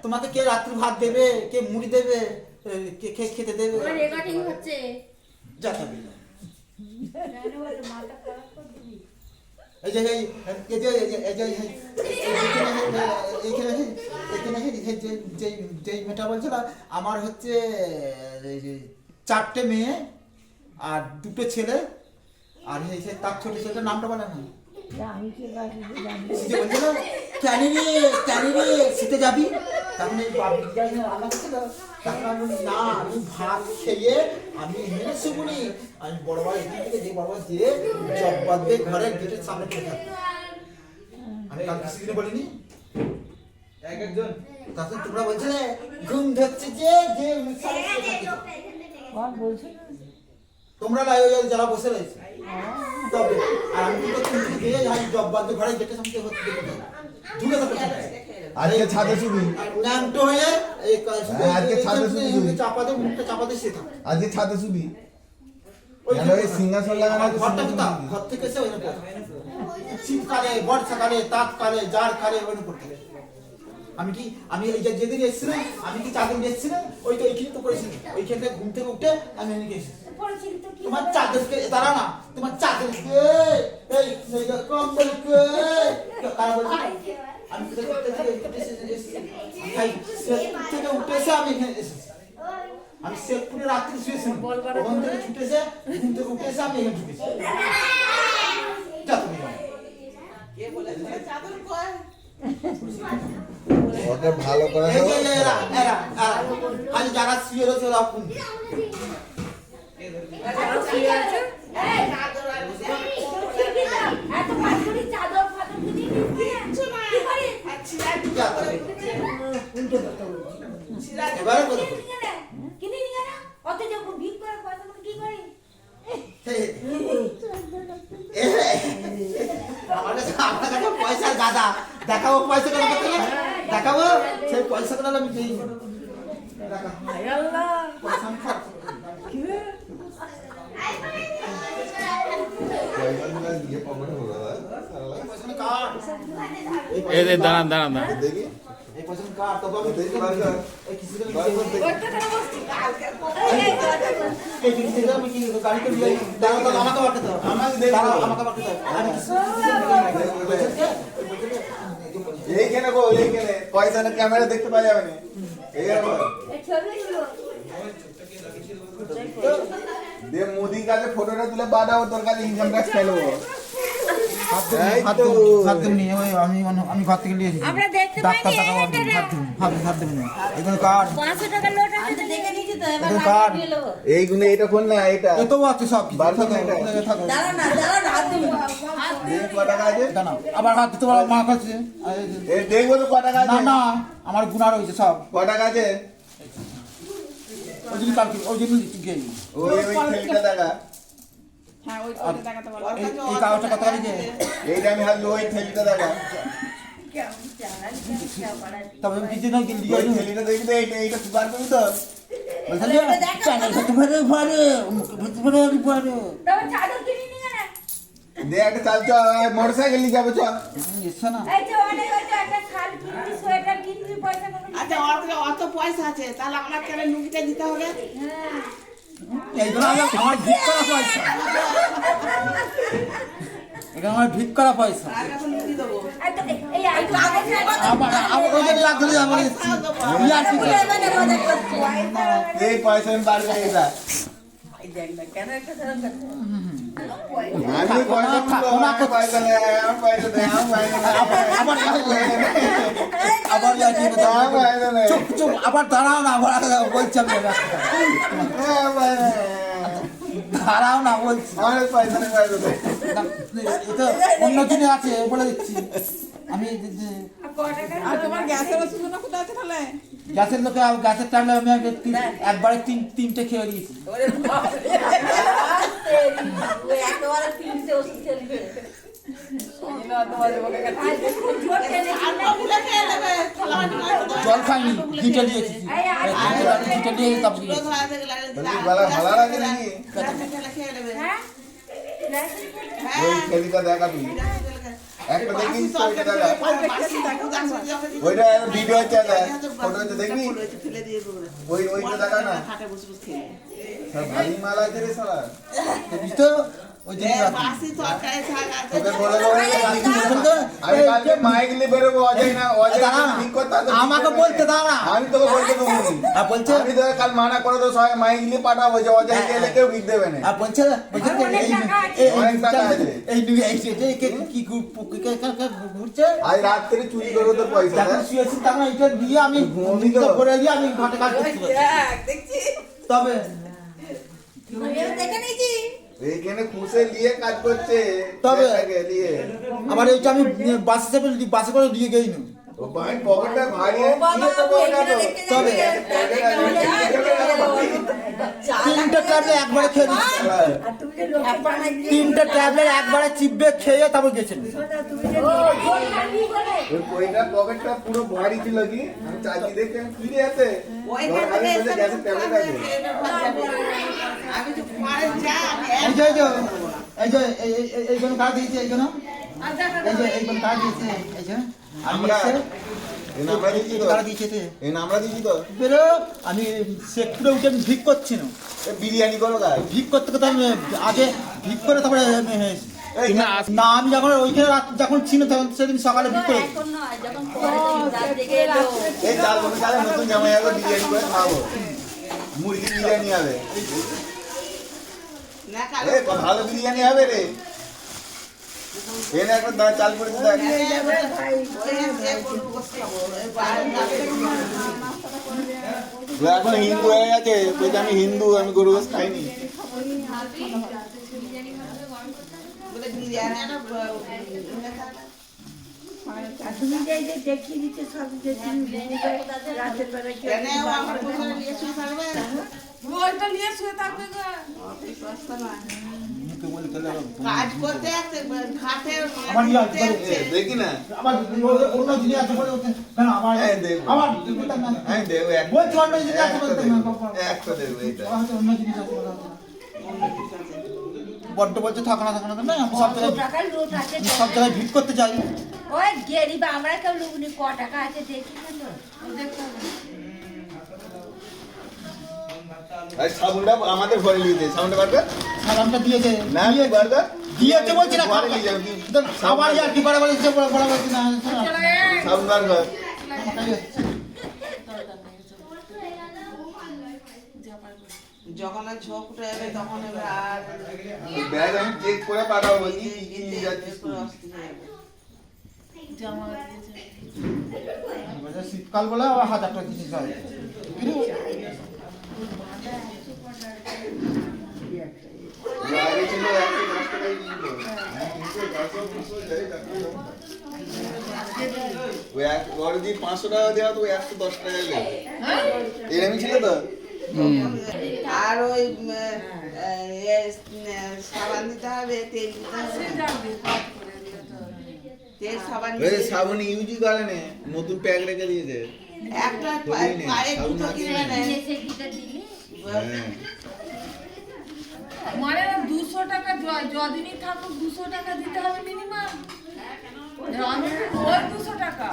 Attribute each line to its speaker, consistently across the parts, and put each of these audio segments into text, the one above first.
Speaker 1: তোমাকে কে রাত্রি ভাত দেবে, কে মুড়ি দেবে, কে খেতে দেবে?
Speaker 2: রেকর্ডিং হচ্ছে।
Speaker 1: যা থাকবি এই যে যে মেয়েটা বলছিল আমার হচ্ছে 4টে মেয়ে আর 2টো ছেলে, আর সেই তার ছোট ছেলেটার নামটা বলে না, শীতে যাবি? তখন রান্না করছিল, তখন আমি না আমি ভাত খেয়ে আমি এমনি শুকুনি, আমি বড় বড় এখান থেকে যে বড় বড় দিয়ে জব্বাদ দিয়ে ঘরের গেটের সামনে পড়ে থাকি। আমি কালকে সেদিনে বলিনি একজন, তখন তোমরা বলছিলে ঘুম ধরছে যে তোমরা যারা বসে রয়েছে তবে, আর আমি জব্বাদ ঘরে গেটের সামনে ঢুকে থাকতে
Speaker 3: আজকে ছাদে শুবি,
Speaker 1: ন্যাংটো হয়ে
Speaker 3: আজকে ছাদে শুবি,
Speaker 1: চাপাতে মুখটা চাপাতে সে থাকে।
Speaker 3: আজকে ছাদে শুবি, ওই সিংহাসন লাগানো
Speaker 1: ঘর থেকে এসে ওইরকম শীতকালে, বর্ষাকালে, তাপকালে, যার কালে ওইরকম করতে। আমি এই যে যেদিন এসেছিলাম আমি কি চাদর নিয়ে এসেছিলাম, ওই তো এইখানে তো করেছিলাম, ওইখান থেকে ঘুম থেকে উঠে আমি এদিকে এসেছি। তোমার চাদরকে দাঁড়া না, তোমার চাদরকে এই কম্বলকে তারা বলছে আমি থেকে উঠে এসে আমি এখানে এসেছি। আমি শেখপুরে রাত্রি শুয়েছিলাম, ওখান থেকে ছুটেছে, ঘুম থেকে উঠে এসে আমি এখানে ঢুকেছি।
Speaker 3: ওকে ভালো করে
Speaker 1: আজ যারা শুয়ে রয়েছে ওরা কোন এবারে পয়সা দাদা দেখাবো, পয়সা দেখাবো, সেই পয়সা গুলো আমি দিই
Speaker 4: দাঁড়ান দাঁড়ান
Speaker 3: দেখি এইখানে গো, এইখানে পয়সা না ক্যামেরা দেখতে পাওয়া যাবে না। দিয়ে মোদির কাছে ফটোটা তুলে পাঠাবো, তোর কাছে ইনকাম ট্যাক্স ফেলবো।
Speaker 1: আমি ঘর থেকে নিয়ে এসেছি ডাক্তার টাকা হাত দেবেন এখানে কার্ড
Speaker 2: 500 টাকার নোট আছে দেখে নিয়েছি তো, এবার
Speaker 1: কার্ড
Speaker 3: এইগুলো এটা কোন না, এটা
Speaker 1: এতো আছে সব কিছু।
Speaker 2: দাঁড়া না হাত দিবি,
Speaker 3: দেখ কত টাকা আছে,
Speaker 1: দাঁড়াও আবার হাত দিতে পারো মা কাছে
Speaker 3: এই দেখবো তো কত টাকা
Speaker 1: না
Speaker 3: আছে,
Speaker 1: না আমার গুণা রয়েছে সব।
Speaker 3: কত টাকা আছে
Speaker 1: ওই জন্য কালকে ওই জন্য গেই
Speaker 3: ওই ঠেলিটা টাকা,
Speaker 5: হ্যাঁ ওই তো দেখাতে পারবো।
Speaker 1: এই কাগজটা কত আছে?
Speaker 3: এইটা আমি হাত ওই ঠেলিটা টাকা,
Speaker 1: তবে কিছু না কিন্তু
Speaker 3: ওই ঠেলিটা দেখবি তো, এইটা সুপার করবি তো,
Speaker 2: তবে চাদর কিনে নিয়ে না,
Speaker 3: দে একটা চাল চ, মোটরসাইকেল নিয়ে যাবো চ।
Speaker 1: এসো না
Speaker 2: এই যে অনেক আছে একটা শাল কিনবি, সোয়েটার কিনবি, পয়সা কত?
Speaker 5: আচ্ছা অত পয়সা আছে, তাহলে আমার কেন নুকিটা দিতে হবে?
Speaker 2: হ্যাঁ
Speaker 1: এইগুলো আমার ভিক করা পয়সা, এটা আমার ভিক করা পয়সা।
Speaker 5: তার কাছে নুকি দেবো।
Speaker 2: এই কাগজে
Speaker 1: আমার ওদের লাগলে আমার
Speaker 3: এই পয়সা আমি বার করে এটা,
Speaker 2: কেন একটা ধরো
Speaker 3: আমি পয়সা দিবো, আমার পয়সা নেই, আমার পয়সা নেই, আমার পয়সা নেই,
Speaker 1: আবার
Speaker 3: আমার পয়সা নেই,
Speaker 1: চুপ চুপ আবার দাঁড়াও না, আবার বলছি আমি
Speaker 3: আমার পয়সা নেই,
Speaker 1: দাঁড়াও না বলছি
Speaker 3: আমার পয়সা নেই, পয়সা নেই।
Speaker 1: এটা অন্য দিনে আছে বলে দিচ্ছি আমি।
Speaker 5: আর তোমার গ্যাসের ওষুধ কোথায় আছে তাহলে?
Speaker 1: গ্যাসের লোকে গ্যাসের টাইমে আমি একবারে তিনটে খেয়ে দিয়েছি।
Speaker 2: একেবারে 300 ওষুধ চলবে।
Speaker 1: জল খাইনি, ঘিটে দিয়েছি, ঘিটে দিয়ে তারপরে
Speaker 3: গলা ভালো লাগে নাকি, ওই ঠেলিটা দেখাবি, একটা দেখিস ওইটা দেখা, ওইটা ভিডিও চলে। ফটোতে দেখবি?
Speaker 5: ফেলে দিয়ে দেবো।
Speaker 3: ওইটা দেখা না
Speaker 5: খাটে বসে বসে খেয়ে।
Speaker 3: ভারী মাল আছে রে শালা
Speaker 1: বুঝতো ওই যে
Speaker 5: বাসি তরকারি শাক আছে।
Speaker 3: তোকে বলে আমি কালকে মাইক নিয়ে বেরোবো অজয় না অজয় ঠিক করতে হবে।
Speaker 1: আমাকে বলতে দাও না।
Speaker 3: আমি তোকে বলতে দেবো
Speaker 1: হ্যাঁ বলছে
Speaker 3: আমি তোকে কাল মানা করে তো সবাই মাইক নিয়ে পাঠাবো যে অজয় গেলে কেউ গিফট দেবে না
Speaker 1: আর বলছে
Speaker 3: অনেক টাকা আছে।
Speaker 1: কি ঘুরছে
Speaker 3: আজ রাত্রে চুরি করবো তো পয়সা
Speaker 1: যখন শুয়েছি তখন এইটা দিয়ে আমি
Speaker 3: ঘুমোবি তো?
Speaker 1: করে দিয়ে আমি ঘাটে কাজ করতে পারি। তবে
Speaker 2: দেখে নিয়েছি
Speaker 3: এইখানে খুশে নিয়ে কাজ করছে
Speaker 1: তবে-
Speaker 3: ব্যাগটাকে নিয়ে
Speaker 1: আবার এইটা আমি বাসে চেপে বাসে করে দিয়ে গেই না
Speaker 3: ও ভাই পকেটটা ভারী আছে, দিয়ে তো পকেটটা তো।
Speaker 1: তবে তিনটে ট্যাবলেট একবারে খেয়ে দিচ্ছি। তিনটে ট্যাবলেট একবারে চিপবে খেয়ে তারপর গেছেন
Speaker 3: ওই ওইটা পকেটটা পুরো ভারী ছিল কি আমি চাচি দেখতে কি রে আছে
Speaker 5: ওইটা
Speaker 3: আমি
Speaker 5: বলে
Speaker 3: বলে গ্যাসের ট্যাবলেট আছে
Speaker 5: আমি তো পরে যা আমি
Speaker 1: এই যে এইগুলো কাজ দিয়েছে এইগুলো এই যে এইগুলো কাজ দিয়েছে এই যে আমি
Speaker 3: আমরা-
Speaker 1: এসে
Speaker 3: এই নামটা দিয়েছি তো
Speaker 1: কারা দিয়েছে তে?
Speaker 3: এই নামটা দিয়েছি তো
Speaker 1: বেরো আমি সেক্টরে উঠে আমি ভিক করছি না
Speaker 3: এ বিরিয়ানি করো গাই
Speaker 1: ভিক করতে করতে আমি আগে ভিক করে তারপরে না আমি যখন ওইখানে রাত যখন ছিল তখন সেদিন সকালে ভিক করে
Speaker 2: এখন নয় যখন রাত জেগে এলো
Speaker 3: এই চাল বসে চালে নতুন জামাই হবে বিরিয়ানি করে খাবো মুরগি বিরিয়ানি হবে
Speaker 5: না কালো
Speaker 3: এ ভালো বিরিয়ানি হবে রে এনে একটা দাঁড়া চাল করে দেখ ও এখন হিন্দু হয়ে গেছে বলছে আমি হিন্দু আমি গরু গোস খাইনি
Speaker 5: বলে বিরিয়ানি একটা
Speaker 2: তুমি যে দেখিয়ে দিচ্ছে সব যে রাতের বেলা
Speaker 5: কেন আমার পোশাক নিয়ে শুয়ে থাকবে
Speaker 4: ওইটা নিয়ে শুয়ে থাকবে গো।
Speaker 5: কাজ করতে আছে ঘাটে
Speaker 1: আমার ইয়া
Speaker 5: করতে আছে।
Speaker 3: দেখি না
Speaker 1: আবার অন্য জিনিস আছে বলে ওতে কেন আমার
Speaker 3: হ্যাঁ, দেখবো।
Speaker 1: আমার
Speaker 3: আমি দেবো এক
Speaker 1: বলছি অন্য জিনিস আছে বলতে না
Speaker 3: একটা দেবো এইটা
Speaker 1: অন্য জিনিস আছে বলে বড্ড বলছে থাকা না না আমি সব জায়গায়
Speaker 2: টাকার লোট আছে
Speaker 1: আমি সব জায়গায় ভিক করতে যাই
Speaker 2: ওই গেরিব আমরা কেউ লুবনি ক টাকা আছে দেখি না
Speaker 3: আর সাবুনটা আমাদের ঘরে নিয়ে দে সাবুনটা বার কর
Speaker 1: সালামটা দিয়েছে
Speaker 3: না নিয়ে বার কর
Speaker 1: দিয়েছে বলছি না
Speaker 3: ঘরে নিয়ে যাবি
Speaker 1: আবার ইয়া কি বড় বলেছে বড় বড় বলছি না
Speaker 3: সাবুন বার কর
Speaker 5: যখন আর ঝোঁক উঠে যাবে তখন এবার আর
Speaker 3: ব্যাগ আমি চেক করে পাঠাবো বলছি কি কি নিয়ে যাচ্ছিস তুই?
Speaker 1: শীতকাল বলে আবার 1000 টাকা জিনিস হয়
Speaker 3: আগে ছিল 110 টাকায় কিনতো কিন্তু 100 যাই টাকা ওই এক ওর যদি 500 টাকা দেওয়া তো 110 টাকা দেবে এরকমই ছিল তো
Speaker 5: আর ওই সাবান দিতে হবে তেল দিতে হবে তেল সাবান
Speaker 3: ওই
Speaker 5: দিতে
Speaker 3: সাবুন ইউজই করে না নতুন প্যাক রেখে দিয়েছে
Speaker 5: একটা পায়ে জুতো কিনবে না
Speaker 2: এসে গিটা দিলি
Speaker 3: হ্যাঁ
Speaker 4: মানে 200 টাকা যদিনই থাকুক 200 টাকা দিতে হবে মিনিমাম আমি ওই 200 টাকা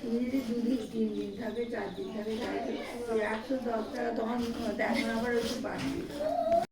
Speaker 2: তুমি যদি 2 দিন 3 দিন থাকে 4 দিন থাকে 110 টাকা তখন এখন আবার একটু বাড়বে